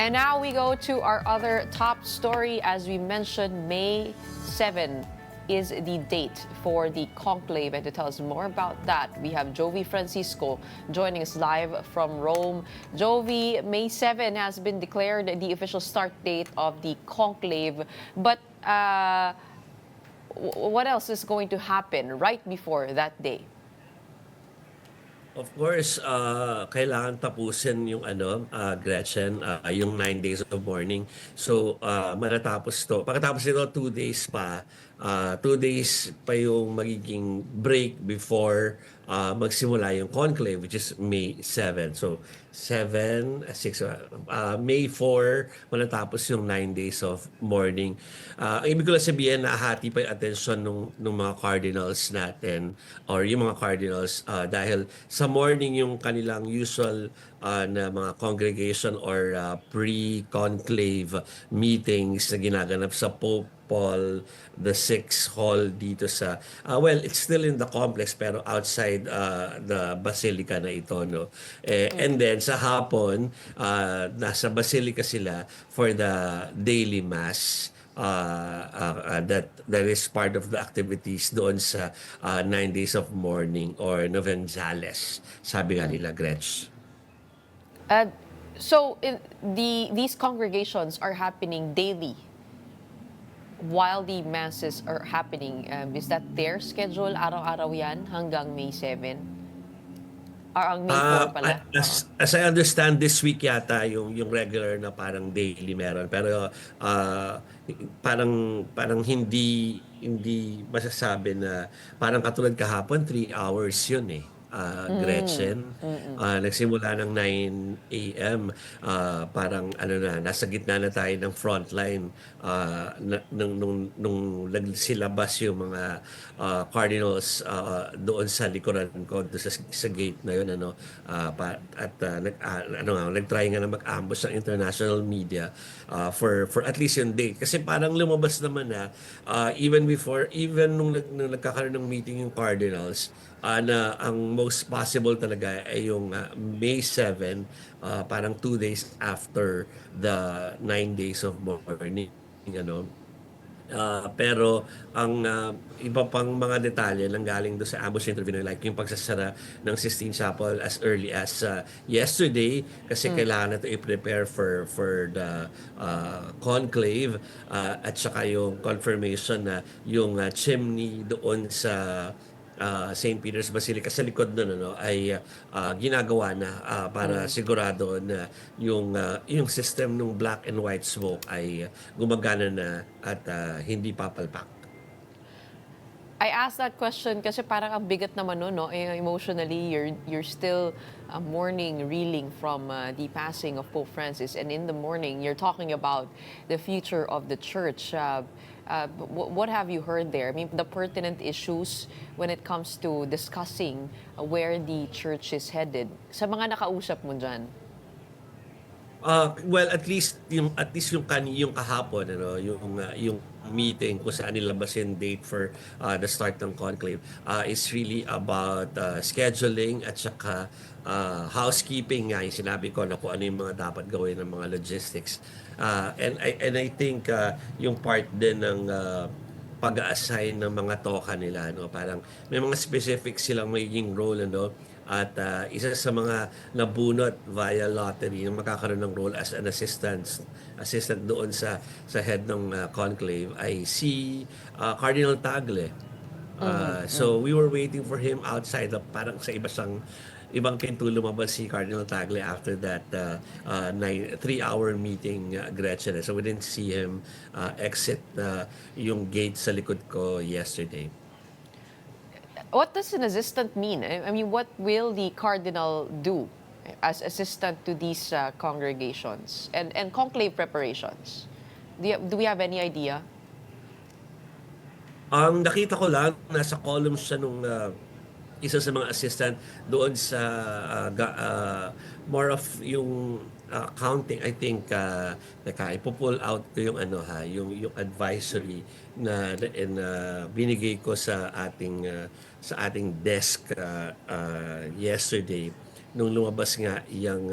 And now we go to our other top story. As we mentioned, May 7 is the date for the conclave. And to tell us more about that, we have Jovi Francisco joining us live from Rome. Jovi, May 7 has been declared the official start date of the conclave. But what else is going to happen right before that day? Of course, kailangan tapusin yung Gretchen, yung 9 days of mourning. So, pagkatapos nito, 2 days pa. 2 days pa yung magiging break before magsimula yung conclave, which is May 7. So, 7, 6, May 4, matatapos yung 9 days of mourning. Ang ibig ko lang sabihin, nahati pa yung attention ng mga cardinals natin or yung mga cardinals dahil sa morning yung kanilang usual na mga congregation or pre-conclave meetings na ginaganap sa Pope Paul VI Hall dito sa well, it's still in the complex pero outside the basilica na ito, no. And then sa hapon nasa basilica sila for the daily mass. That is part of the activities doon sa 9 days of mourning or Novenzales, sabi nga nila, Gretch. So these congregations are happening daily while the masses are happening. Is that their schedule? Araw-araw yan hanggang May 7? Or ang May 4 pala? As I understand, this week yata yung regular na parang daily meron. Pero parang hindi masasabi na parang katulad kahapon 3 hours yun eh. Gretchen. Nagsimula ng 9 a.m. Parang nasa gitna na tayo ng frontline nung nagsilabas yung mga cardinals doon sa likuran ko doon sa gate na yun nagtry nga na mag-ambush ng international media for at least yung date kasi parang lumabas naman na even nung nagkakaroon ng meeting yung cardinals na ang most possible talaga ay yung May 7, parang 2 days after the 9 days of mourning, pero ang iba pang mga detalye lang galing doon sa ambush interview like yung pagsasara ng Sistine Chapel as early as yesterday kasi kailangan na ito i-prepare for the conclave at saka yung confirmation na yung chimney doon sa St. Peter's Basilica sa likod nun ay ginagawa na para sigurado na yung system ng black and white smoke ay gumagana na at hindi papalpak. I asked that question kasi parang ang bigat naman no? Emotionally, you're still mourning, reeling from the passing of Pope Francis. And in the morning, you're talking about the future of the church. What have you heard there? I mean, the pertinent issues when it comes to discussing where the church is headed. Sa mga nakausap mo dyan? Well, at least yung kahapon yung meeting kung saan nilabas yung date for the start ng conclave is really about scheduling at saka housekeeping nga yung sinabi ko na kung ano yung mga dapat gawin ng mga logistics. And I think yung part din ng pag-assign ng mga toka nila parang may mga specific silang magiging role at isa sa mga nabunot via lottery na makakaroon ng role as an assistant doon sa head ng conclave ay si Cardinal Tagle. So we were waiting for him outside parang sa ibang pinto lumabas si Cardinal Tagle after that 3-hour meeting, Gretchen. So we didn't see him exit yung gate sa likod ko yesterday. What does an assistant mean? I mean, what will the cardinal do as assistant to these congregations and conclave preparations? Do we have any idea? Ang nakita ko lang, nasa columns siya nung isa sa mga assistant doon sa more of yung accounting. I think ipo-pull out ko yung yung advisory na binigay ko sa ating desk yesterday nung lumabas nga yung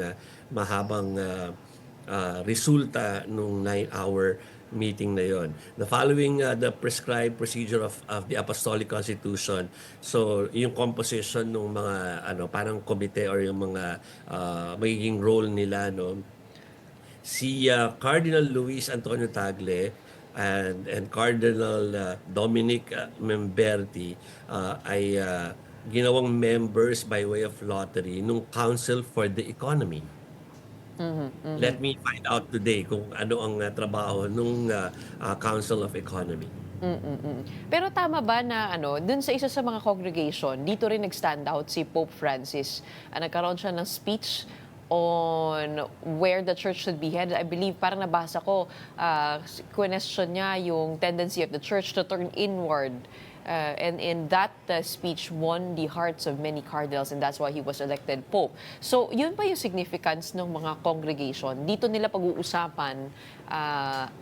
mahabang resulta nung 9-hour meeting na yon. The following the prescribed procedure of the Apostolic Constitution. So, yung composition ng mga parang komite or yung mga magiging role nila, no? Si Cardinal Luis Antonio Tagle and Cardinal Dominic Memberti ay ginawang members by way of lottery nung Council for the Economy. Let me find out today kung ano ang trabaho nung Council of Economy. Pero tama ba na dun sa isa sa mga congregation, dito rin nag-stand out si Pope Francis. Nagkaroon siya ng speech on where the church should be headed. I believe, parang nabasa ko, question niya yung tendency of the church to turn inward. And in that speech won the hearts of many cardinals, and that's why he was elected Pope. So, yun pa yung significance ng mga congregation. Dito nila pag-uusapan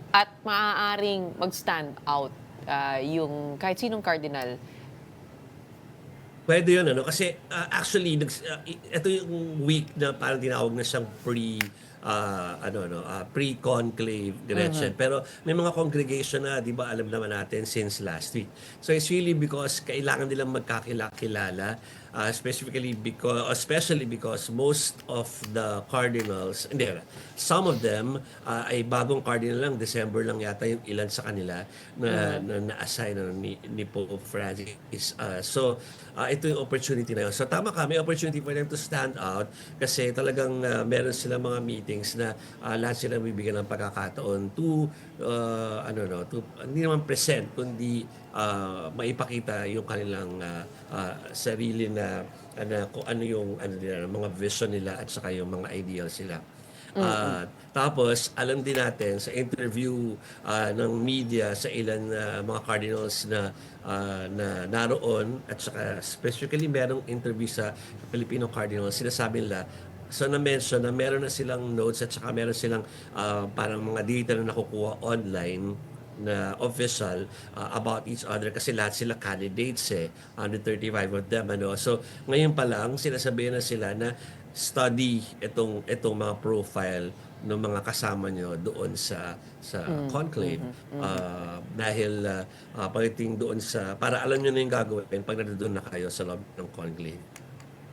at maaaring mag-stand out yung kahit sinong cardinal. Pwede yun, kasi actually, ito yung week na parang tinawag na siyang pre-conclave, Gretchen. Pero may mga congregation na, di ba, alam naman natin since last week. So it's really because kailangan nilang magkakilala, especially because most of the cardinals, some of them ay bagong cardinal lang, December lang yata yung ilan sa kanila na-assign ni Pope Francis. So ito yung opportunity na yun. So tama ka, may opportunity for them to stand out kasi talagang meron silang mga meetings na lahat sila bibigyan ng pagkakataon to hindi naman present kundi maipakita yung kanilang sarili na kung ano yung nila, mga vision nila at saka yung mga ideals nila. Tapos alam din natin sa interview ng media sa ilan mga cardinals na naroon at saka specifically merong interview sa Filipino cardinals, sinasabi nila na-mention na meron na silang notes at saka meron silang parang mga data na nakukuha online na official about each other kasi lahat sila candidates 135 of them so ngayon pa lang sinasabihan na sila na study itong mga profile ng mga kasama nyo doon sa conclave dahil pagdating doon para alam nyo na yung gagawin pag nandoon na kayo sa loob ng conclave.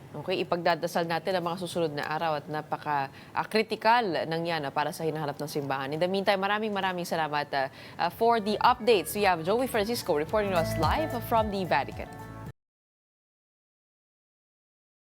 Okay, ipagdadasal natin ang mga susunod na araw at napaka-critical ng yan para sa hinaharap ng simbahan. In the meantime, maraming salamat for the updates. We have Joey Francisco reporting to us live from the Vatican.